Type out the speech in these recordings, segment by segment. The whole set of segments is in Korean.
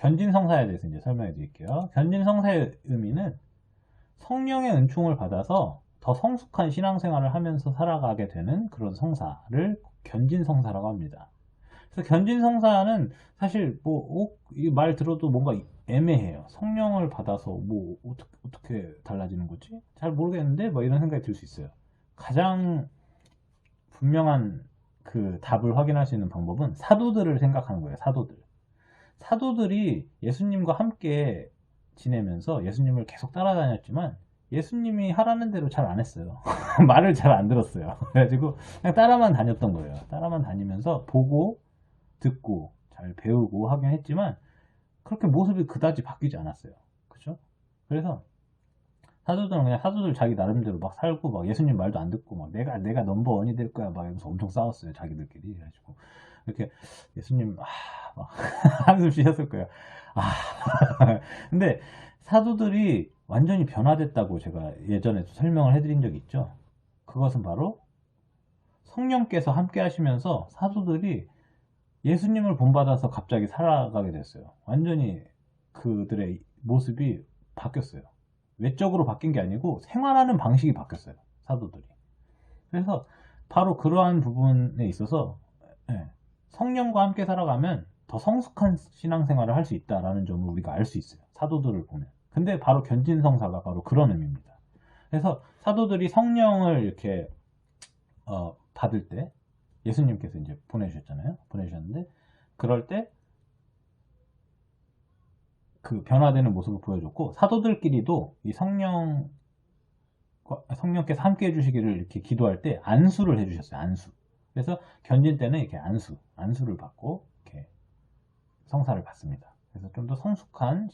견진성사에 대해서 이제 설명해 드릴게요. 견진성사의 의미는 성령의 은총을 받아서 더 성숙한 신앙생활을 하면서 살아가게 되는 그런 성사를 견진성사라고 합니다. 그래서 견진성사는 사실 뭐 이 말 들어도 뭔가 애매해요. 성령을 받아서 뭐 어떻게 달라지는 거지? 잘 모르겠는데 뭐 이런 생각이 들 수 있어요. 가장 분명한 그 답을 확인할 수 있는 방법은 사도들을 생각하는 거예요. 사도들이 예수님과 함께 지내면서 예수님을 계속 따라다녔지만 예수님이 하라는 대로 잘 안 했어요. 말을 잘 안 들었어요. 그래가지고 그냥 따라만 다녔던 거예요. 따라만 다니면서 보고 듣고 잘 배우고 하긴 했지만 그렇게 모습이 그다지 바뀌지 않았어요. 그죠? 그래서 사도들은 그냥 사도들 자기 나름대로 막 살고 막 예수님 말도 안 듣고 막 내가 넘버원이 될 거야 막 이러면서 엄청 싸웠어요. 자기들끼리. 그래가지고 이렇게 예수님 막 한숨 쉬셨을 거예요. 아 근데 사도들이 완전히 변화됐다고 제가 예전에도 설명을 해드린 적이 있죠. 그것은 바로 성령께서 함께 하시면서 사도들이 예수님을 본받아서 갑자기 살아가게 됐어요. 완전히 그들의 모습이 바뀌었어요. 외적으로 바뀐 게 아니고 생활하는 방식이 바뀌었어요. 사도들이. 그래서 바로 그러한 부분에 있어서 성령과 함께 살아가면 더 성숙한 신앙생활을 할 수 있다라는 점을 우리가 알 수 있어요. 사도들을 보면. 근데 바로 견진성사가 바로 그런 의미입니다. 그래서 사도들이 성령을 이렇게 받을 때 예수님께서 이제 보내주셨는데 그럴 때 그 변화되는 모습을 보여줬고 사도들끼리도 이 성령께서 함께 해주시기를 이렇게 기도할 때 안수를 해주셨어요. 안수. 그래서 견진 때는 이렇게 안수를 받고 이렇게 성사를 받습니다. 그래서 좀 더 성숙한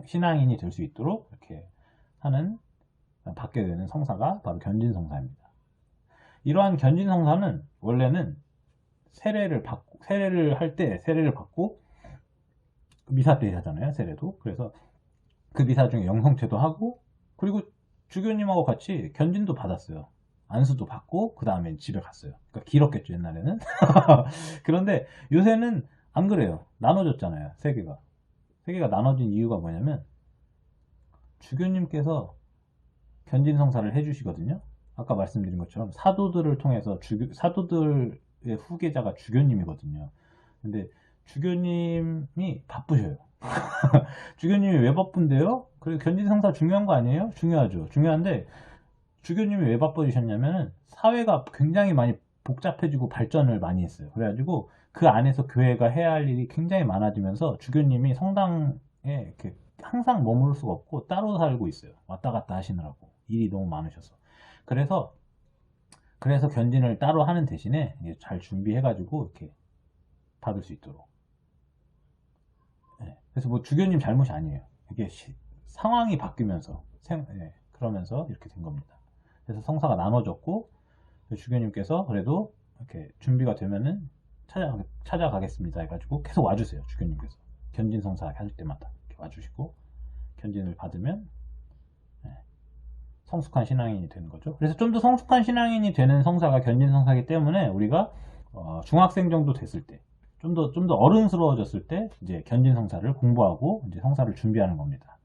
신앙인이 될 수 있도록 이렇게 받게 되는 성사가 바로 견진성사입니다. 이러한 견진성사는 원래는 세례를 할 때 세례를 받고 미사 때 하잖아요. 세례도. 그래서 그 미사 중에 영성체도 하고 그리고 주교님하고 같이 견진도 받았어요. 안수도 받고 그 다음에 집에 갔어요. 그러니까 길었겠죠 옛날에는. 그런데 요새는 안 그래요. 나눠졌잖아요. 세계가 나눠진 이유가 뭐냐면 주교님께서 견진성사를 해주시거든요. 아까 말씀드린 것처럼 사도들을 통해서 사도들의 후계자가 주교님이거든요. 근데 주교님이 바쁘셔요. 주교님이 왜 바쁜데요? 그리고 견진성사 중요한 거 아니에요? 중요하죠. 중요한데 주교님이 왜 바빠지셨냐면 사회가 굉장히 많이 복잡해지고 발전을 많이 했어요. 그래가지고 그 안에서 교회가 해야 할 일이 굉장히 많아지면서 주교님이 성당에 이렇게 항상 머무를 수가 없고 따로 살고 있어요. 왔다 갔다 하시느라고 일이 너무 많으셔서. 그래서 견진을 따로 하는 대신에 잘 준비해가지고 이렇게 받을 수 있도록. 그래서 뭐 주교님 잘못이 아니에요. 이게 상황이 바뀌면서 그러면서 이렇게 된 겁니다. 그래서 성사가 나눠졌고 주교님께서 그래도 이렇게 준비가 되면은 찾아가겠습니다 해가지고 계속 와주세요. 주교님께서 견진성사 할 때마다 이렇게 와주시고 견진을 받으면 성숙한 신앙인이 되는 거죠. 그래서 좀 더 성숙한 신앙인이 되는 성사가 견진성사이기 때문에 우리가 중학생 정도 됐을 때 좀 더 어른스러워졌을 때 이제 견진성사를 공부하고 이제 성사를 준비하는 겁니다.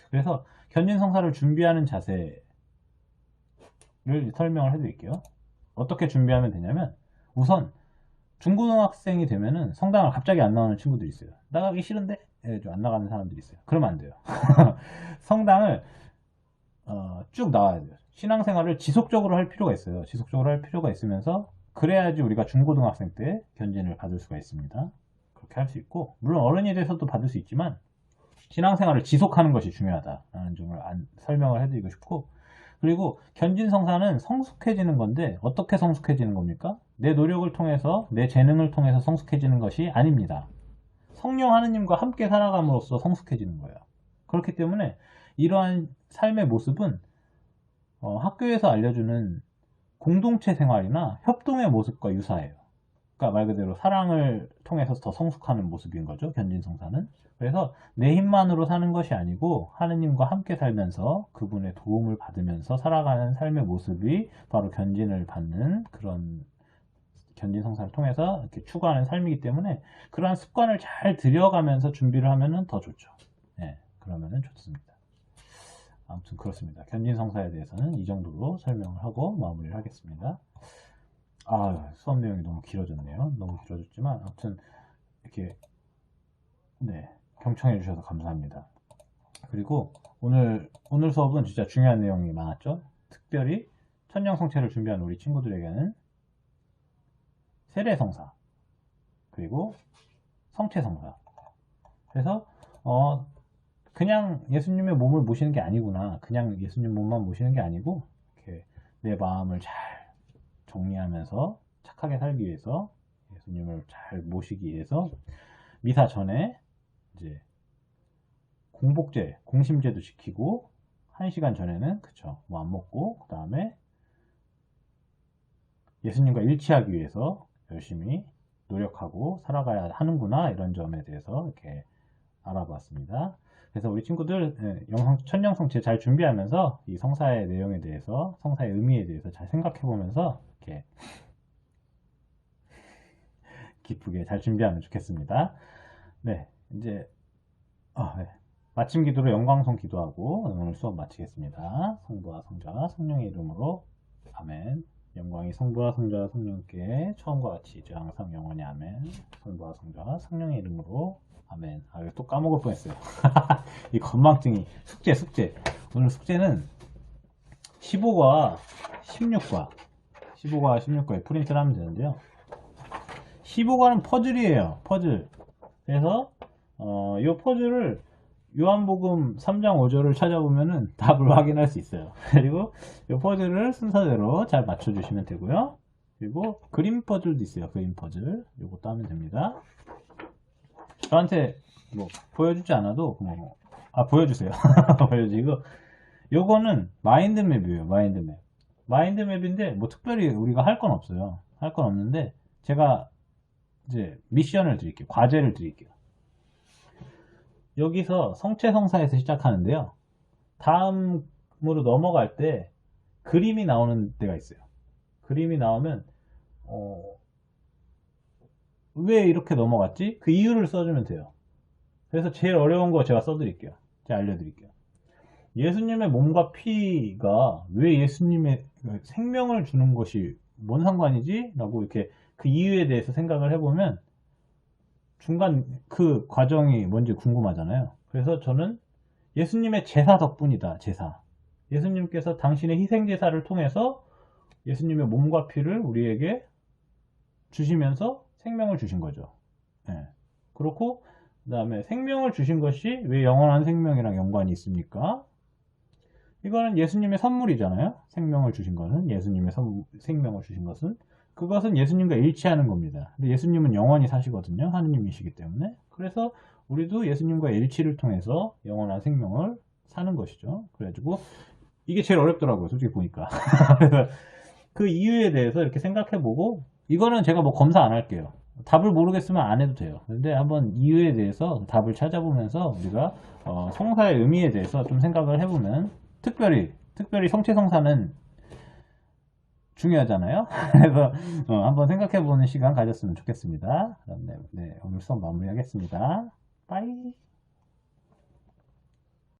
그래서 견진성사를 준비하는 자세를 설명을 해드릴게요. 어떻게 준비하면 되냐면 우선 중고등학생이 되면은 성당을 갑자기 안 나가는 친구들이 있어요. 나가기 싫은데 안 나가는 사람들이 있어요. 그러면 안 돼요. 성당을 쭉 나와야 돼요. 신앙생활을 지속적으로 할 필요가 있어요. 지속적으로 할 필요가 있으면서 그래야지 우리가 중고등학생 때 견진을 받을 수가 있습니다. 그렇게 할 수 있고 물론 어른이 돼서도 받을 수 있지만 신앙생활을 지속하는 것이 중요하다라는 점을 설명을 해드리고 싶고 그리고 견진성사는 성숙해지는 건데 어떻게 성숙해지는 겁니까? 내 노력을 통해서 내 재능을 통해서 성숙해지는 것이 아닙니다. 성령 하느님과 함께 살아감으로써 성숙해지는 거예요. 그렇기 때문에 이러한 삶의 모습은 학교에서 알려주는 공동체 생활이나 협동의 모습과 유사해요. 그러니까 말 그대로 사랑을 통해서 더 성숙하는 모습인 거죠. 견진성사는. 그래서 내 힘만으로 사는 것이 아니고 하느님과 함께 살면서 그분의 도움을 받으면서 살아가는 삶의 모습이 바로 견진을 받는 그런 견진 성사를 통해서 이렇게 추구하는 삶이기 때문에 그러한 습관을 잘 들여가면서 준비를 하면은 더 좋죠. 네, 그러면은 좋습니다. 아무튼 그렇습니다. 견진 성사에 대해서는 이 정도로 설명을 하고 마무리를 하겠습니다. 수업 내용이 너무 길어졌네요. 너무 길어졌지만 아무튼 이렇게 네, 경청해 주셔서 감사합니다. 그리고 오늘 수업은 진짜 중요한 내용이 많았죠. 특별히 천년성체를 준비한 우리 친구들에게는 세례성사 그리고 성체성사. 그래서 그냥 예수님의 몸을 모시는 게 아니구나. 그냥 예수님 몸만 모시는 게 아니고 이렇게 내 마음을 잘 정리하면서 착하게 살기 위해서 예수님을 잘 모시기 위해서 미사 전에 이제 공복제, 공심제도 지키고 1시간 전에는 뭐 안 먹고 그 다음에 예수님과 일치하기 위해서 열심히 노력하고 살아가야 하는구나 이런 점에 대해서 이렇게 알아봤습니다. 그래서 우리 친구들 천년성체 잘 준비하면서 이 성사의 내용에 대해서 성사의 의미에 대해서 잘 생각해 보면서 이렇게 기쁘게 잘 준비하면 좋겠습니다. 네, 이제 네. 마침 기도로 영광송 기도하고 오늘 수업 마치겠습니다. 성부와 성자와 성령의 이름으로 아멘. 영광이 성부와 성자와 성령께 처음과 같이 이제 항상 영원히 아멘. 성부와 성자와 성령의 이름으로 아멘. 이거 또 까먹을 뻔했어요. 이 건망증이 숙제. 오늘 숙제는 15과 16과에 프린트를 하면 되는데요. 15과는 퍼즐이에요. 퍼즐. 그래서 이 퍼즐을 요한복음 3장 5절을 찾아보면은 답을 확인할 수 있어요. 그리고 이 퍼즐을 순서대로 잘 맞춰주시면 되고요. 그리고 그림 퍼즐도 있어요. 그림 퍼즐. 이것도 하면 됩니다. 저한테 뭐 보여주지 않아도 보여주세요. 보여주고 요거는 마인드맵이에요. 마인드맵인데 뭐 특별히 우리가 할 건 없어요. 할 건 없는데 제가 이제 미션을 드릴게요. 과제를 드릴게요. 여기서 성체성사에서 시작하는데요. 다음으로 넘어갈 때 그림이 나오는 데가 있어요. 그림이 나오면 왜 이렇게 넘어갔지? 그 이유를 써주면 돼요. 그래서 제일 어려운 거 제가 써드릴게요. 제가 알려드릴게요. 예수님의 몸과 피가 왜 예수님의 생명을 주는 것이 뭔 상관이지? 라고 이렇게 그 이유에 대해서 생각을 해보면 중간 그 과정이 뭔지 궁금하잖아요. 그래서 저는 예수님의 제사 덕분이다. 제사. 예수님께서 당신의 희생제사를 통해서 예수님의 몸과 피를 우리에게 주시면서 생명을 주신 거죠. 네. 그렇고 그 다음에 생명을 주신 것이 왜 영원한 생명이랑 연관이 있습니까? 이거는 예수님의 선물이잖아요. 생명을 주신 것은 예수님의 생명을 주신 것은 그것은 예수님과 일치하는 겁니다. 근데 예수님은 영원히 사시거든요. 하느님이시기 때문에. 그래서 우리도 예수님과 일치를 통해서 영원한 생명을 사는 것이죠. 그래가지고 이게 제일 어렵더라고요. 솔직히 보니까. 그 이유에 대해서 이렇게 생각해보고 이거는 제가 뭐 검사 안 할게요. 답을 모르겠으면 안 해도 돼요. 근데 한번 이유에 대해서 답을 찾아보면서 우리가 성사의 의미에 대해서 좀 생각을 해보면 특별히 성체성사는 중요하잖아요. 그래서 한번 생각해보는 시간 가졌으면 좋겠습니다. 그럼 네, 오늘 수업 마무리하겠습니다. 빠이.